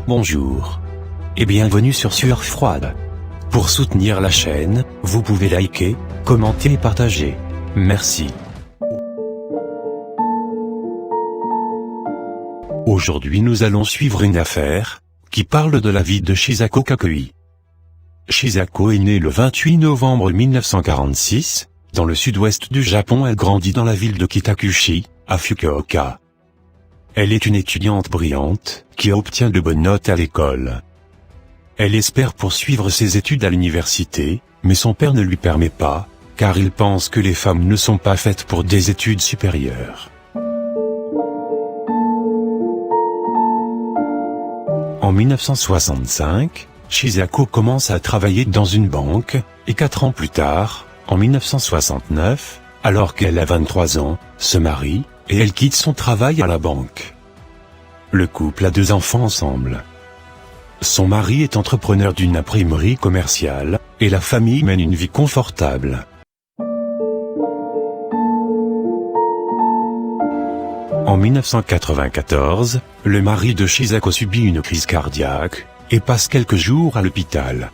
Bonjour. Et bienvenue sur Sueur Froide. Pour soutenir la chaîne, vous pouvez liker, commenter et partager. Merci. Aujourd'hui nous allons suivre une affaire, qui parle de la vie de Chisako Kakui. Chisako est née le 28 novembre 1946, dans le sud-ouest du Japon. Elle grandit dans la ville de Kitakushi, à Fukuoka. Elle est une étudiante brillante, qui obtient de bonnes notes à l'école. Elle espère poursuivre ses études à l'université, mais son père ne lui permet pas, car il pense que les femmes ne sont pas faites pour des études supérieures. En 1965, Chisako commence à travailler dans une banque, et 4 ans plus tard, en 1969, alors qu'elle a 23 ans, se marie, et elle quitte son travail à la banque. Le couple a 2 enfants ensemble. Son mari est entrepreneur d'une imprimerie commerciale, et la famille mène une vie confortable. En 1994, le mari de Chisako subit une crise cardiaque, et passe quelques jours à l'hôpital.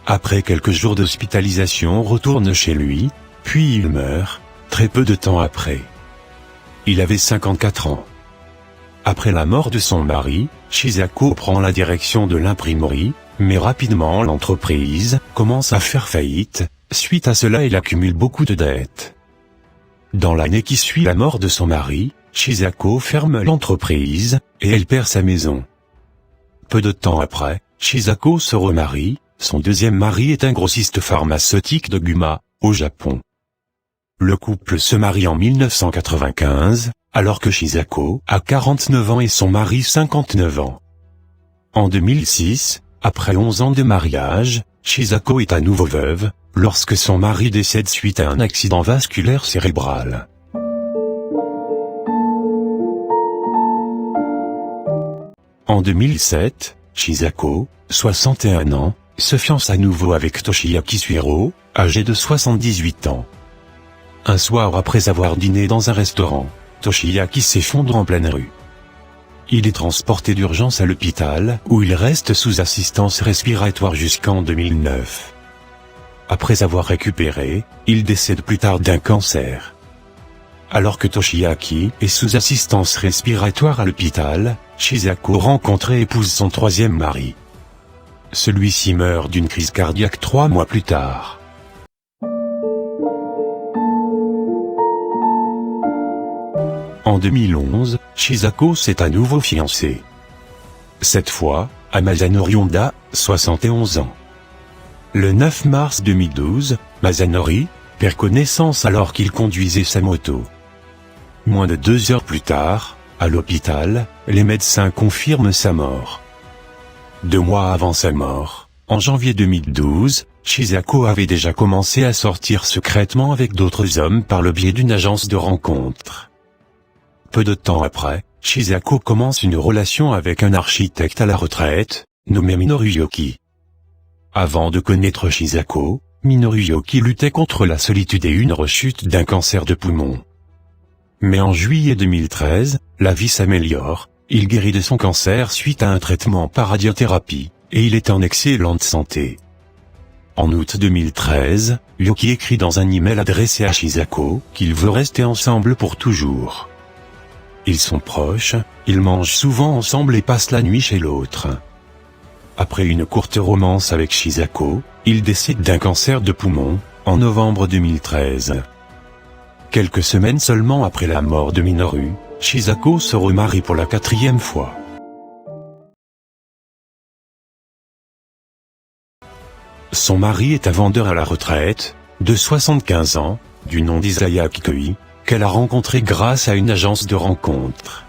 Après quelques jours d'hospitalisation, on retourne chez lui, puis il meurt, très peu de temps après. Il avait 54 ans. Après la mort de son mari, Chisako prend la direction de l'imprimerie, mais rapidement l'entreprise commence à faire faillite. Suite à cela, elle accumule beaucoup de dettes. Dans l'année qui suit la mort de son mari, Chisako ferme l'entreprise, et elle perd sa maison. Peu de temps après, Chisako se remarie. Son deuxième mari est un grossiste pharmaceutique de Guma, au Japon. Le couple se marie en 1995, alors que Chisako a 49 ans et son mari 59 ans. En 2006, après 11 ans de mariage, Chisako est à nouveau veuve, lorsque son mari décède suite à un accident vasculaire cérébral. En 2007, Chisako, 61 ans, se fiance à nouveau avec Toshiaki Suiro, âgé de 78 ans. Un soir, après avoir dîné dans un restaurant, Toshiaki s'effondre en pleine rue. Il est transporté d'urgence à l'hôpital, où il reste sous assistance respiratoire jusqu'en 2009. Après avoir récupéré, il décède plus tard d'un cancer. Alors que Toshiaki est sous assistance respiratoire à l'hôpital, Chisako rencontre et épouse son troisième mari. Celui-ci meurt d'une crise cardiaque 3 mois plus tard. En 2011, Chisako s'est à nouveau fiancée. Cette fois, à Masanori Honda, 71 ans. Le 9 mars 2012, Masanori perd connaissance alors qu'il conduisait sa moto. Moins de 2 heures plus tard, à l'hôpital, les médecins confirment sa mort. 2 mois avant sa mort, en janvier 2012, Chisako avait déjà commencé à sortir secrètement avec d'autres hommes par le biais d'une agence de rencontres. Peu de temps après, Chisako commence une relation avec un architecte à la retraite, nommé Minoru Yoki. Avant de connaître Chisako, Minoru Yoki luttait contre la solitude et une rechute d'un cancer de poumon. Mais en juillet 2013, la vie s'améliore, il guérit de son cancer suite à un traitement par radiothérapie, et il est en excellente santé. En août 2013, Yoki écrit dans un email adressé à Chisako qu'il veut rester ensemble pour toujours. Ils sont proches, ils mangent souvent ensemble et passent la nuit chez l'autre. Après une courte romance avec Chisako, il décède d'un cancer de poumon, en novembre 2013. Quelques semaines seulement après la mort de Minoru, Chisako se remarie pour la 4e fois. Son mari est un vendeur à la retraite, de 75 ans, du nom d'Isaya Kikui, qu'elle a rencontré grâce à une agence de rencontres.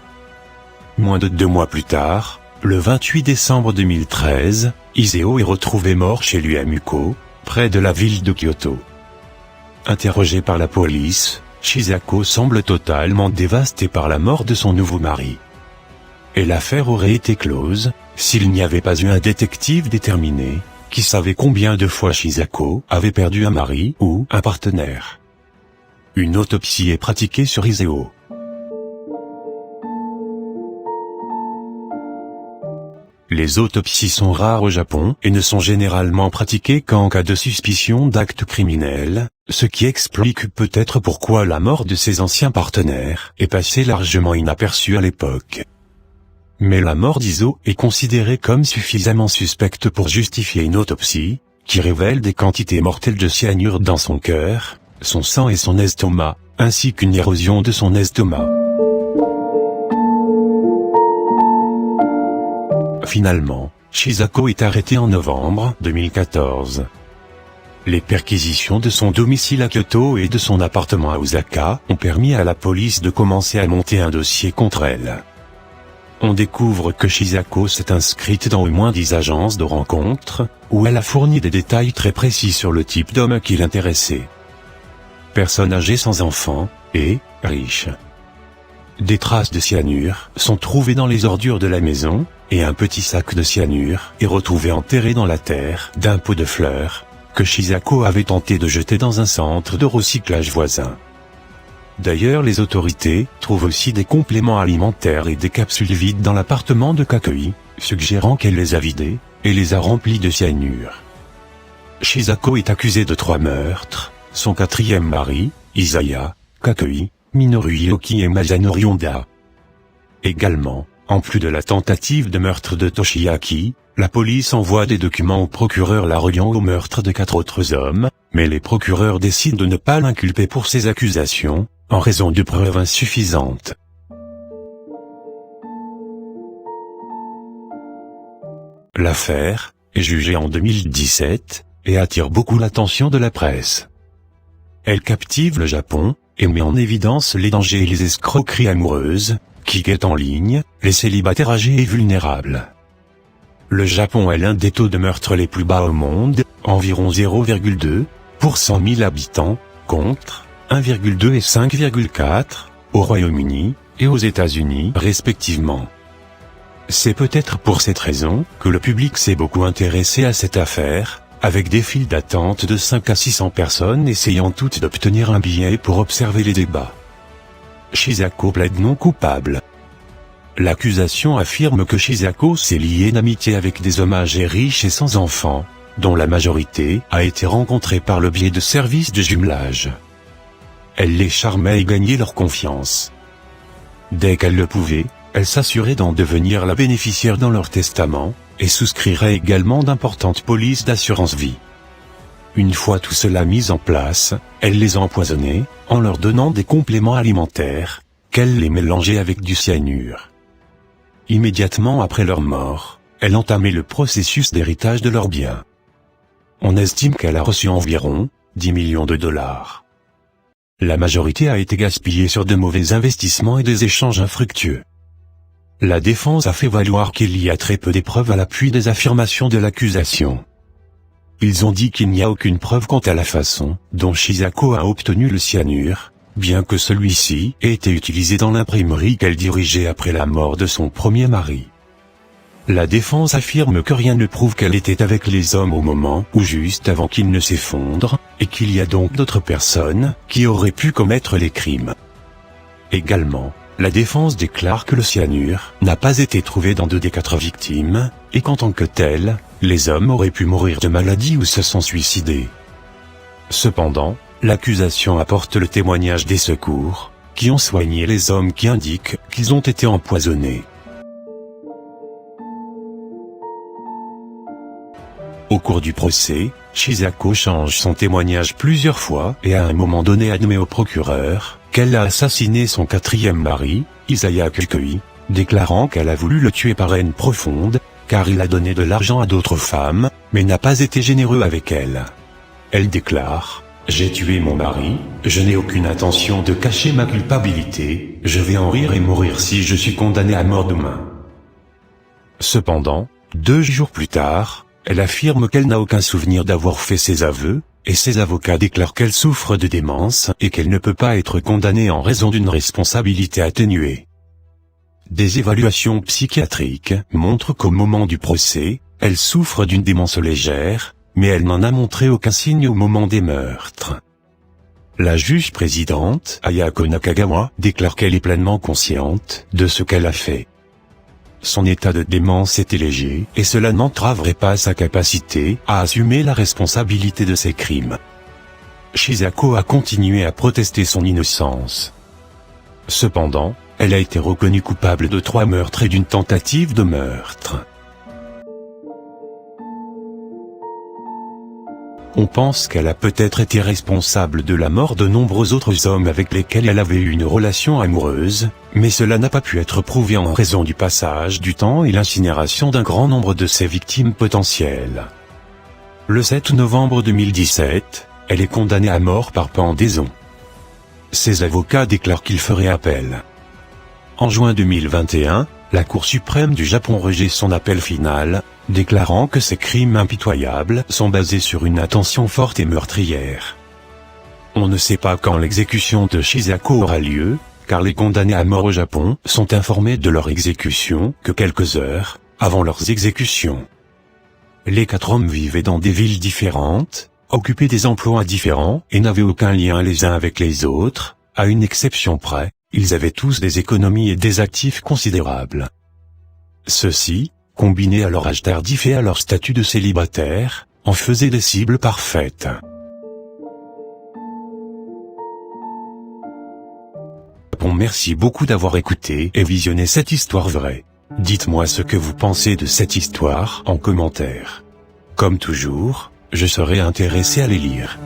Moins de 2 mois plus tard, le 28 décembre 2013, Iseo est retrouvé mort chez lui à Muko, près de la ville de Kyoto. Interrogé par la police, Chisako semble totalement dévastée par la mort de son nouveau mari. Et l'affaire aurait été close, s'il n'y avait pas eu un détective déterminé, qui savait combien de fois Chisako avait perdu un mari ou un partenaire. Une autopsie est pratiquée sur Iseo. Les autopsies sont rares au Japon et ne sont généralement pratiquées qu'en cas de suspicion d'actes criminels, ce qui explique peut-être pourquoi la mort de ses anciens partenaires est passée largement inaperçue à l'époque. Mais la mort d'Iso est considérée comme suffisamment suspecte pour justifier une autopsie, qui révèle des quantités mortelles de cyanure dans son cœur, son sang et son estomac, ainsi qu'une érosion de son estomac. Finalement, Chisako est arrêté en novembre 2014. Les perquisitions de son domicile à Kyoto et de son appartement à Osaka ont permis à la police de commencer à monter un dossier contre elle. On découvre que Chisako s'est inscrite dans au moins 10 agences de rencontres, où elle a fourni des détails très précis sur le type d'homme qui l'intéressait. Personne âgée sans enfant, et riche. Des traces de cyanure sont trouvées dans les ordures de la maison, et un petit sac de cyanure est retrouvé enterré dans la terre d'un pot de fleurs, que Chisako avait tenté de jeter dans un centre de recyclage voisin. D'ailleurs, les autorités trouvent aussi des compléments alimentaires et des capsules vides dans l'appartement de Kakei, suggérant qu'elle les a vidés, et les a remplis de cyanure. Chisako est accusée de 3 meurtres, son 4e mari, Isaya, Kakei, Minoru Hioki et Masanori Honda. Également, en plus de la tentative de meurtre de Toshiaki, la police envoie des documents au procureur la reliant au meurtre de 4 autres hommes, mais les procureurs décident de ne pas l'inculper pour ces accusations, en raison de preuves insuffisantes. L'affaire est jugée en 2017, et attire beaucoup l'attention de la presse. Elle captive le Japon, et met en évidence les dangers et les escroqueries amoureuses, qui guettent en ligne, les célibataires âgés et vulnérables. Le Japon est l'un des taux de meurtre les plus bas au monde, environ 0,2 pour 100 000 habitants, contre 1,2 et 5,4 au Royaume-Uni et aux États-Unis respectivement. C'est peut-être pour cette raison que le public s'est beaucoup intéressé à cette affaire, avec des files d'attente de 5 à 600 personnes essayant toutes d'obtenir un billet pour observer les débats. Chisako plaide non coupable. L'accusation affirme que Chisako s'est liée d'amitié avec des hommes âgés riches et sans enfants, dont la majorité a été rencontrée par le biais de services de jumelage. Elle les charmait et gagnait leur confiance. Dès qu'elle le pouvait, elle s'assurait d'en devenir la bénéficiaire dans leur testament, et souscrirait également d'importantes polices d'assurance vie. Une fois tout cela mis en place, elle les empoisonnait, en leur donnant des compléments alimentaires, qu'elle les mélangeait avec du cyanure. Immédiatement après leur mort, elle entamait le processus d'héritage de leurs biens. On estime qu'elle a reçu environ 10 millions de dollars. La majorité a été gaspillée sur de mauvais investissements et des échanges infructueux. La défense a fait valoir qu'il y a très peu d'épreuves à l'appui des affirmations de l'accusation. Ils ont dit qu'il n'y a aucune preuve quant à la façon dont Chisako a obtenu le cyanure, bien que celui-ci ait été utilisé dans l'imprimerie qu'elle dirigeait après la mort de son premier mari. La défense affirme que rien ne prouve qu'elle était avec les hommes au moment ou juste avant qu'ils ne s'effondrent, et qu'il y a donc d'autres personnes qui auraient pu commettre les crimes. Également, la défense déclare que le cyanure n'a pas été trouvé dans 2 des 4 victimes, et qu'en tant que tel, les hommes auraient pu mourir de maladie ou se sont suicidés. Cependant, l'accusation apporte le témoignage des secours, qui ont soigné les hommes qui indiquent qu'ils ont été empoisonnés. Au cours du procès, Chisako change son témoignage plusieurs fois et à un moment donné admet au procureur qu'elle a assassiné son 4e mari, Isaya Kakei, déclarant qu'elle a voulu le tuer par haine profonde, car il a donné de l'argent à d'autres femmes, mais n'a pas été généreux avec elle. Elle déclare « J'ai tué mon mari, je n'ai aucune intention de cacher ma culpabilité, je vais en rire et mourir si je suis condamné à mort demain. » Cependant, 2 jours plus tard, elle affirme qu'elle n'a aucun souvenir d'avoir fait ses aveux, et ses avocats déclarent qu'elle souffre de démence et qu'elle ne peut pas être condamnée en raison d'une responsabilité atténuée. Des évaluations psychiatriques montrent qu'au moment du procès, elle souffre d'une démence légère, mais elle n'en a montré aucun signe au moment des meurtres. La juge présidente, Ayako Nakagawa, déclare qu'elle est pleinement consciente de ce qu'elle a fait. son état de démence était léger et cela n'entraverait pas sa capacité à assumer la responsabilité de ses crimes. Chisako a continué à protester son innocence. Cependant, elle a été reconnue coupable de 3 meurtres et d'une tentative de meurtre. On pense qu'elle a peut-être été responsable de la mort de nombreux autres hommes avec lesquels elle avait eu une relation amoureuse, mais cela n'a pas pu être prouvé en raison du passage du temps et l'incinération d'un grand nombre de ses victimes potentielles. Le 7 novembre 2017, elle est condamnée à mort par pendaison. Ses avocats déclarent qu'ils feraient appel. En juin 2021, la Cour suprême du Japon rejette son appel final, déclarant que ces crimes impitoyables sont basés sur une intention forte et meurtrière. On ne sait pas quand l'exécution de Chisako aura lieu, car les condamnés à mort au Japon sont informés de leur exécution que quelques heures avant leurs exécutions. Les 4 hommes vivaient dans des villes différentes, occupaient des emplois différents et n'avaient aucun lien les uns avec les autres, à une exception près, ils avaient tous des économies et des actifs considérables. Ceux-ci, combinés à leur âge tardif et à leur statut de célibataire, en faisaient des cibles parfaites. Bon, merci beaucoup d'avoir écouté et visionné cette histoire vraie. Dites-moi ce que vous pensez de cette histoire en commentaire. Comme toujours, je serai intéressé à les lire.